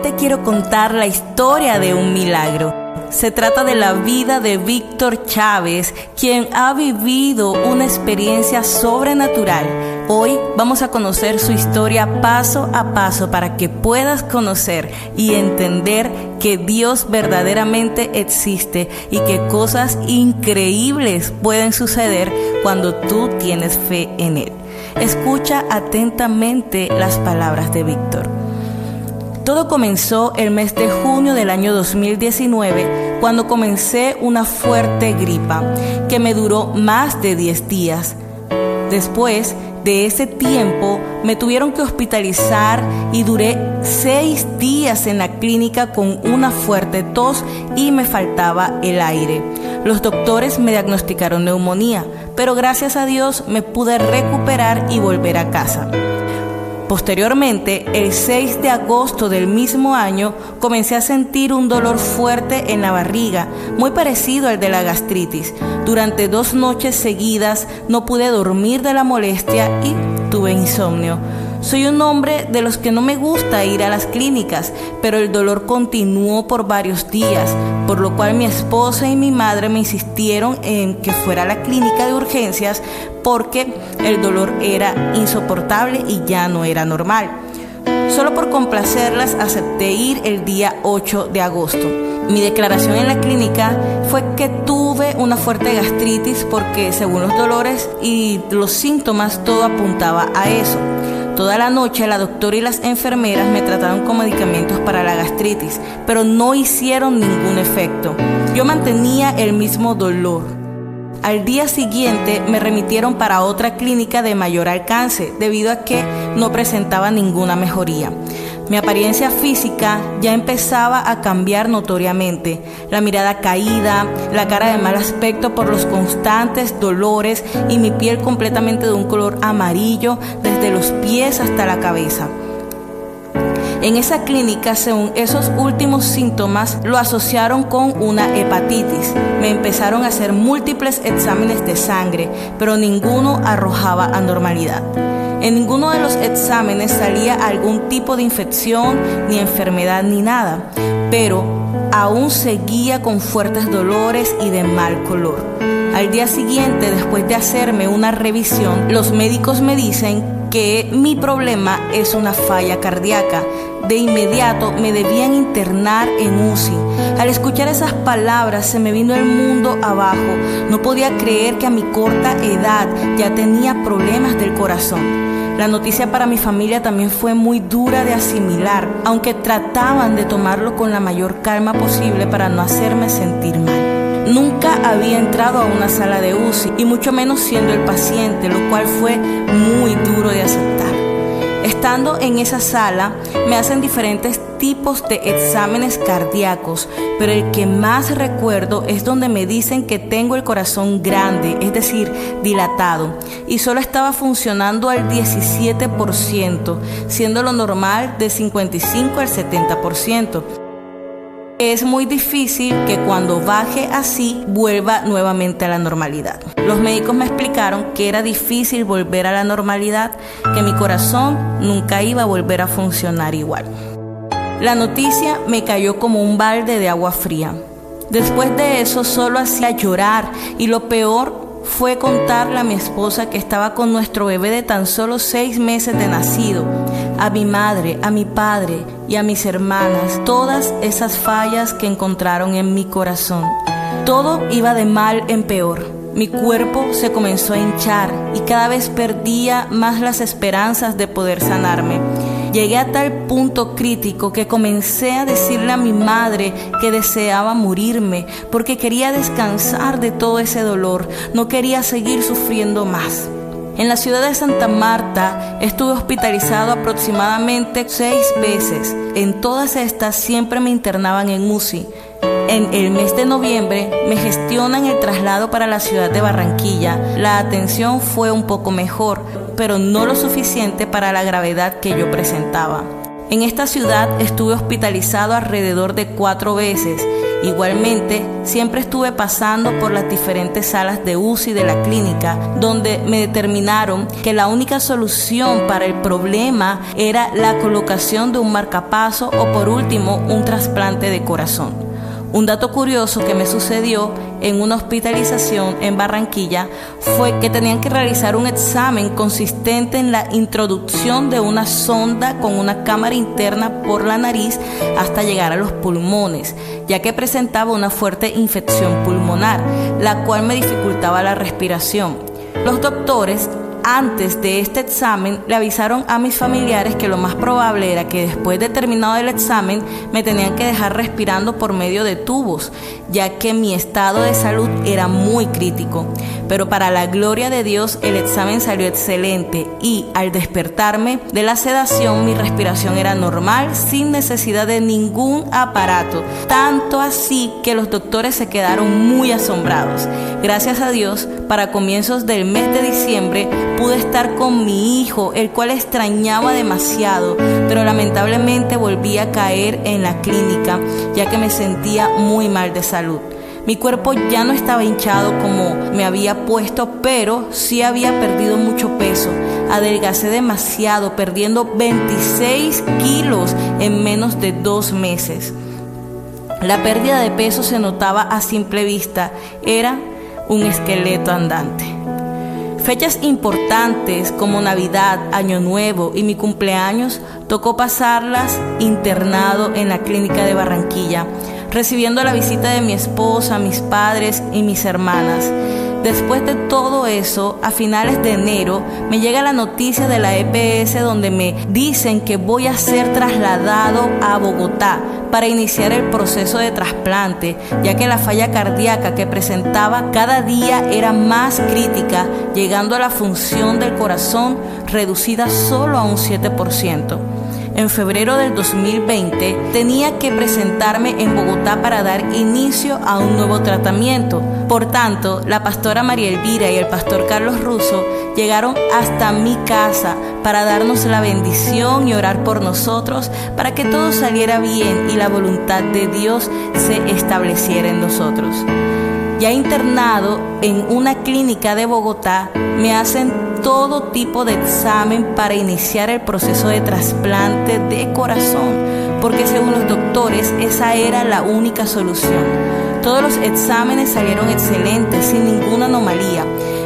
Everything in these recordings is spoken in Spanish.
te quiero contar la historia de un milagro. Se trata de la vida de Víctor Chávez, quien ha vivido una experiencia sobrenatural. Hoy vamos a conocer su historia paso a paso para que puedas conocer y entender que Dios verdaderamente existe y que cosas increíbles pueden suceder cuando tú tienes fe en Él. Escucha atentamente las palabras de Víctor. Todo comenzó el mes de junio del año 2019, cuando comencé una fuerte gripa que me duró más de 10 días. Después de ese tiempo me tuvieron que hospitalizar y duré 6 días en la clínica con una fuerte tos y me faltaba el aire. Los doctores me diagnosticaron neumonía, pero gracias a Dios me pude recuperar y volver a casa. Posteriormente, el 6 de agosto del mismo año, comencé a sentir un dolor fuerte en la barriga, muy parecido al de la gastritis. Durante 2 noches seguidas no pude dormir de la molestia y tuve insomnio. Soy un hombre de los que no me gusta ir a las clínicas, pero el dolor continuó por varios días, por lo cual mi esposa y mi madre me insistieron en que fuera a la clínica de urgencias porque el dolor era insoportable y ya no era normal. Solo por complacerlas acepté ir el día 8 de agosto. Mi declaración en la clínica fue que tuve una fuerte gastritis porque según los dolores y los síntomas todo apuntaba a eso. Toda la noche la doctora y las enfermeras me trataron con medicamentos para la gastritis, pero no hicieron ningún efecto. Yo mantenía el mismo dolor. Al día siguiente me remitieron para otra clínica de mayor alcance, debido a que no presentaba ninguna mejoría. Mi apariencia física ya empezaba a cambiar notoriamente. La mirada caída, la cara de mal aspecto por los constantes dolores y mi piel completamente de un color amarillo desde los pies hasta la cabeza. En esa clínica, según esos últimos síntomas, lo asociaron con una hepatitis. Me empezaron a hacer múltiples exámenes de sangre, pero ninguno arrojaba anormalidad. En ninguno de los exámenes salía algún tipo de infección, ni enfermedad, ni nada, pero aún seguía con fuertes dolores y de mal color. Al día siguiente, después de hacerme una revisión, los médicos me dicen que mi problema es una falla cardíaca. De inmediato me debían internar en UCI. Al escuchar esas palabras se me vino el mundo abajo. No podía creer que a mi corta edad ya tenía problemas del corazón. La noticia para mi familia también fue muy dura de asimilar, aunque trataban de tomarlo con la mayor calma posible para no hacerme sentir mal. Nunca había entrado a una sala de UCI y mucho menos siendo el paciente, lo cual fue muy duro de aceptar. Estando en esa sala, me hacen diferentes tipos de exámenes cardíacos, pero el que más recuerdo es donde me dicen que tengo el corazón grande, es decir, dilatado, y solo estaba funcionando al 17%, siendo lo normal de 55 al 70%. Es muy difícil que cuando baje así vuelva nuevamente a la normalidad. Los médicos me explicaron que era difícil volver a la normalidad, que mi corazón nunca iba a volver a funcionar igual. La noticia me cayó como un balde de agua fría. Después de eso solo hacía llorar y lo peor fue contarle a mi esposa que estaba con nuestro bebé de tan solo 6 meses de nacido, a mi madre, a mi padre y a mis hermanas, todas esas fallas que encontraron en mi corazón. Todo iba de mal en peor. Mi cuerpo se comenzó a hinchar y cada vez perdía más las esperanzas de poder sanarme. Llegué a tal punto crítico que comencé a decirle a mi madre que deseaba morirme porque quería descansar de todo ese dolor, no quería seguir sufriendo más. En la ciudad de Santa Marta estuve hospitalizado aproximadamente 6 veces. En todas estas siempre me internaban en UCI. En el mes de noviembre me gestionan el traslado para la ciudad de Barranquilla. La atención fue un poco mejor, pero no lo suficiente para la gravedad que yo presentaba. En esta ciudad estuve hospitalizado alrededor de 4 veces Igualmente, siempre estuve pasando por las diferentes salas de UCI de la clínica, donde me determinaron que la única solución para el problema era la colocación de un marcapaso o, por último, un trasplante de corazón. Un dato curioso que me sucedió en una hospitalización en Barranquilla fue que tenían que realizar un examen consistente en la introducción de una sonda con una cámara interna por la nariz hasta llegar a los pulmones, ya que presentaba una fuerte infección pulmonar, la cual me dificultaba la respiración. Los doctores, antes de este examen, le avisaron a mis familiares que lo más probable era que después de terminado el examen me tenían que dejar respirando por medio de tubos, ya que mi estado de salud era muy crítico. Pero para la gloria de Dios, el examen salió excelente y al despertarme de la sedación, mi respiración era normal, sin necesidad de ningún aparato. Tanto así que los doctores se quedaron muy asombrados. Gracias a Dios, para comienzos del mes de diciembre, pude estar con mi hijo, el cual extrañaba demasiado, pero lamentablemente volví a caer en la clínica, ya que me sentía muy mal de salud. Mi cuerpo ya no estaba hinchado como me había puesto, pero sí había perdido mucho peso. Adelgacé demasiado, perdiendo 26 kilos en menos de 2 meses. La pérdida de peso se notaba a simple vista, era un esqueleto andante. Fechas importantes como Navidad, Año Nuevo y mi cumpleaños tocó pasarlas internado en la clínica de Barranquilla, recibiendo la visita de mi esposa, mis padres y mis hermanas. Después de todo eso, a finales de enero, me llega la noticia de la EPS donde me dicen que voy a ser trasladado a Bogotá para iniciar el proceso de trasplante, ya que la falla cardíaca que presentaba cada día era más crítica, llegando a la función del corazón reducida solo a un 7%. En febrero del 2020 tenía que presentarme en Bogotá para dar inicio a un nuevo tratamiento. Por tanto, la pastora María Elvira y el pastor Carlos Russo llegaron hasta mi casa para darnos la bendición y orar por nosotros para que todo saliera bien y la voluntad de Dios se estableciera en nosotros. Ya internado en una clínica de Bogotá, me hacen todo tipo de examen para iniciar el proceso de trasplante de corazón, porque según los doctores esa era la única solución. Todos los exámenes salieron excelentes, sin ninguna anomalía.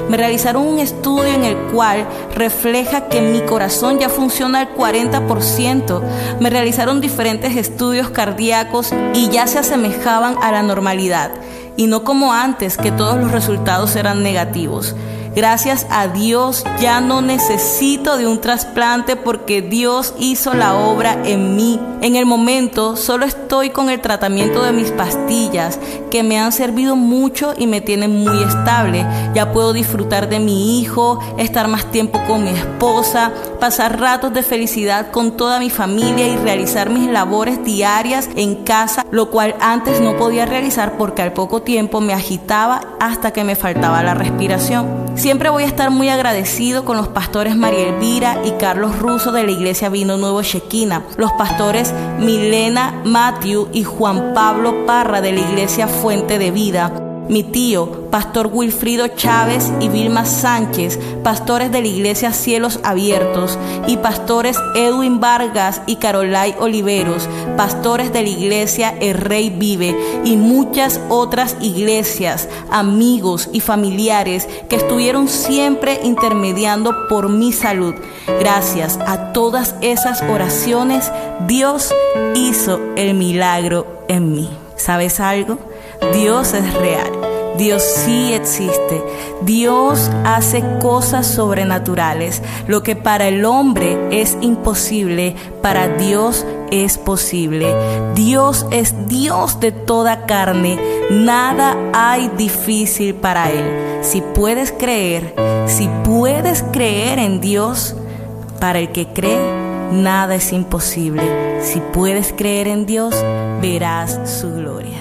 Me realizaron un estudio en el cual refleja que mi corazón ya funciona al 40%. Me realizaron diferentes estudios cardíacos y ya se asemejaban a la normalidad, y no como antes, que todos los resultados eran negativos. Gracias a Dios ya no necesito de un trasplante porque Dios hizo la obra en mí. En el momento solo estoy con el tratamiento de mis pastillas que me han servido mucho y me tienen muy estable. Ya puedo disfrutar de mi hijo, estar más tiempo con mi esposa, pasar ratos de felicidad con toda mi familia y realizar mis labores diarias en casa, lo cual antes no podía realizar porque al poco tiempo me agitaba hasta que me faltaba la respiración. Siempre voy a estar muy agradecido con los pastores María Elvira y Carlos Russo de la Iglesia Vino Nuevo Shekinah, los pastores Milena Matthew y Juan Pablo Parra de la Iglesia Fuente de Vida, mi tío, pastor Wilfrido Chávez y Vilma Sánchez, pastores de la Iglesia Cielos Abiertos, y pastores Edwin Vargas y Carolay Oliveros, pastores de la Iglesia El Rey Vive, y muchas otras iglesias, amigos y familiares que estuvieron siempre intermediando por mi salud. Gracias a todas esas oraciones, Dios hizo el milagro en mí. ¿Sabes algo? Dios es real. Dios sí existe. Dios hace cosas sobrenaturales. Lo que para el hombre es imposible, para Dios es posible. Dios es Dios de toda carne. Nada hay difícil para Él. Si puedes creer en Dios, para el que cree, nada es imposible. Si puedes creer en Dios, verás su gloria.